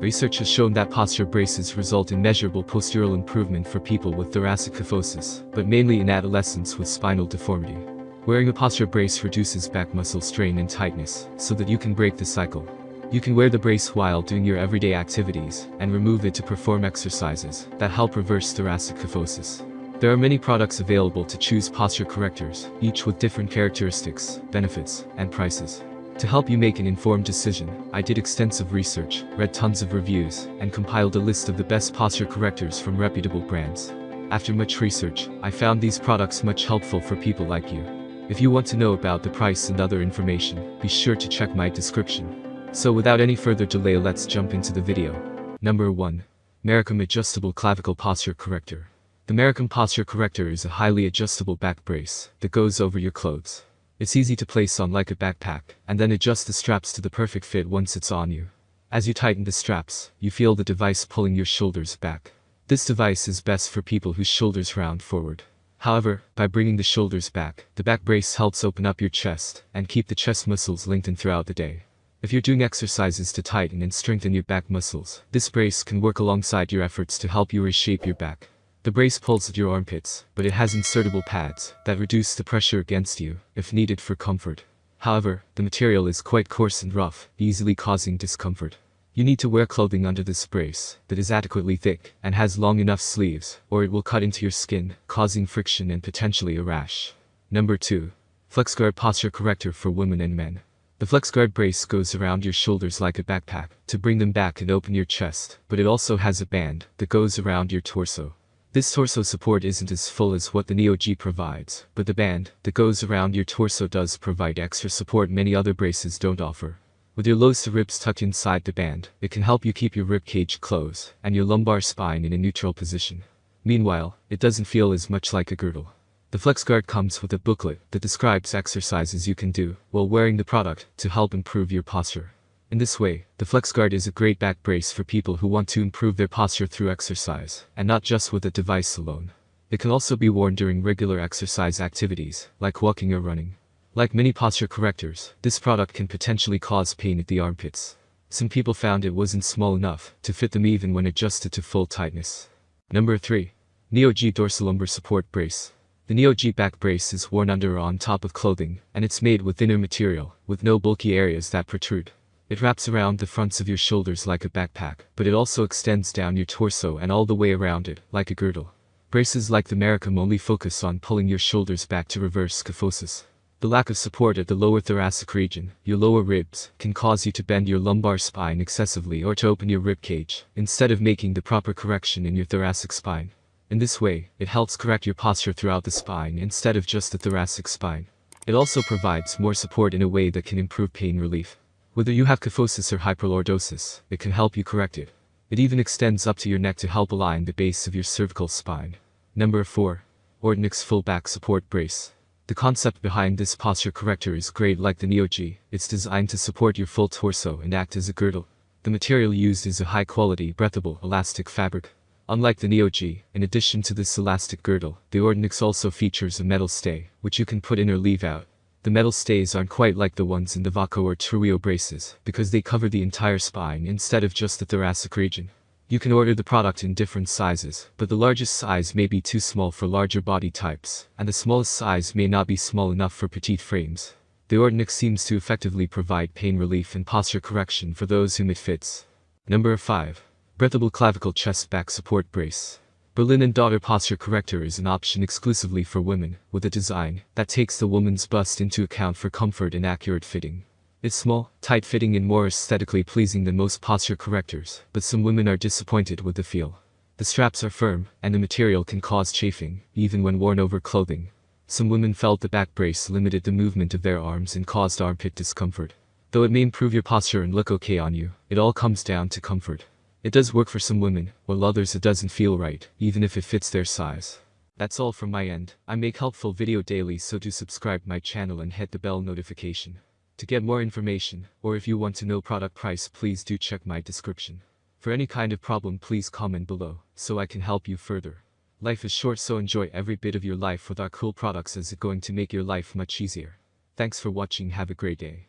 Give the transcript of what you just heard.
Research has shown that posture braces result in measurable postural improvement for people with thoracic kyphosis, but mainly in adolescents with spinal deformity. Wearing a posture brace reduces back muscle strain and tightness, so that you can break the cycle. You can wear the brace while doing your everyday activities, and remove it to perform exercises that help reverse thoracic kyphosis. There are many products available to choose posture correctors, each with different characteristics, benefits, and prices. To help you make an informed decision, I did extensive research, read tons of reviews, and compiled a list of the best posture correctors from reputable brands. After much research, I found these products much helpful for people like you. If you want to know about the price and other information, be sure to check my description. So without any further delay, let's jump into the video. Number 1. Mericum Adjustable Clavicle Posture Corrector. The Mericum Posture Corrector is a highly adjustable back brace that goes over your clothes. It's easy to place on like a backpack, and then adjust the straps to the perfect fit once it's on you. As you tighten the straps, you feel the device pulling your shoulders back. This device is best for people whose shoulders round forward. However, by bringing the shoulders back, the back brace helps open up your chest and keep the chest muscles lengthened throughout the day. If you're doing exercises to tighten and strengthen your back muscles, this brace can work alongside your efforts to help you reshape your back. The brace pulls at your armpits, but it has insertable pads that reduce the pressure against you, if needed for comfort. However, the material is quite coarse and rough, easily causing discomfort. You need to wear clothing under this brace that is adequately thick and has long enough sleeves, or it will cut into your skin, causing friction and potentially a rash. Number 2. FlexCard Posture Corrector for Women and Men. The FlexCard brace goes around your shoulders like a backpack to bring them back and open your chest, but it also has a band that goes around your torso. This torso support isn't as full as what the Neoget provides, but the band that goes around your torso does provide extra support many other braces don't offer. With your lows to ribs tucked inside the band, it can help you keep your rib cage closed and your lumbar spine in a neutral position. Meanwhile, it doesn't feel as much like a girdle. The FlexCard comes with a booklet that describes exercises you can do while wearing the product to help improve your posture. In this way, the FlexCard is a great back brace for people who want to improve their posture through exercise, and not just with a device alone. It can also be worn during regular exercise activities, like walking or running. Like many posture correctors, this product can potentially cause pain at the armpits. Some people found it wasn't small enough to fit them even when adjusted to full tightness. Number 3. Neoget Dorsalumbar Support Brace. The Neoget back brace is worn under or on top of clothing, and it's made with thinner material, with no bulky areas that protrude. It wraps around the fronts of your shoulders like a backpack, but it also extends down your torso and all the way around it, like a girdle. Braces like the Mericum only focus on pulling your shoulders back to reverse kyphosis. The lack of support at the lower thoracic region, your lower ribs, can cause you to bend your lumbar spine excessively or to open your rib cage, instead of making the proper correction in your thoracic spine. In this way, it helps correct your posture throughout the spine instead of just the thoracic spine. It also provides more support in a way that can improve pain relief. Whether you have kyphosis or hyperlordosis, it can help you correct it. It even extends up to your neck to help align the base of your cervical spine. Number 4. Ornix Full Back Support Brace. The concept behind this posture corrector is great like the Neoget. It's designed to support your full torso and act as a girdle. The material used is a high-quality, breathable, elastic fabric. Unlike the Neoget, in addition to this elastic girdle, the Ornix also features a metal stay, which you can put in or leave out. The metal stays aren't quite like the ones in the Vaco or Truio braces, because they cover the entire spine instead of just the thoracic region. You can order the product in different sizes, but the largest size may be too small for larger body types, and the smallest size may not be small enough for petite frames. The Ornix seems to effectively provide pain relief and posture correction for those whom it fits. Number 5. Breathable Clavicle Chest Back Support Brace. Berlin & Daughter Posture Corrector is an option exclusively for women, with a design that takes the woman's bust into account for comfort and accurate fitting. It's small, tight-fitting and more aesthetically pleasing than most posture correctors, but some women are disappointed with the feel. The straps are firm, and the material can cause chafing, even when worn over clothing. Some women felt the back brace limited the movement of their arms and caused armpit discomfort. Though it may improve your posture and look okay on you, it all comes down to comfort. It does work for some women, while others it doesn't feel right, even if it fits their size. That's all from my end. I make helpful video daily, so do subscribe my channel and hit the bell notification. To get more information, or if you want to know product price, please do check my description. For any kind of problem, please comment below, so I can help you further. Life is short, so enjoy every bit of your life with our cool products, as it's going to make your life much easier. Thanks for watching, have a great day.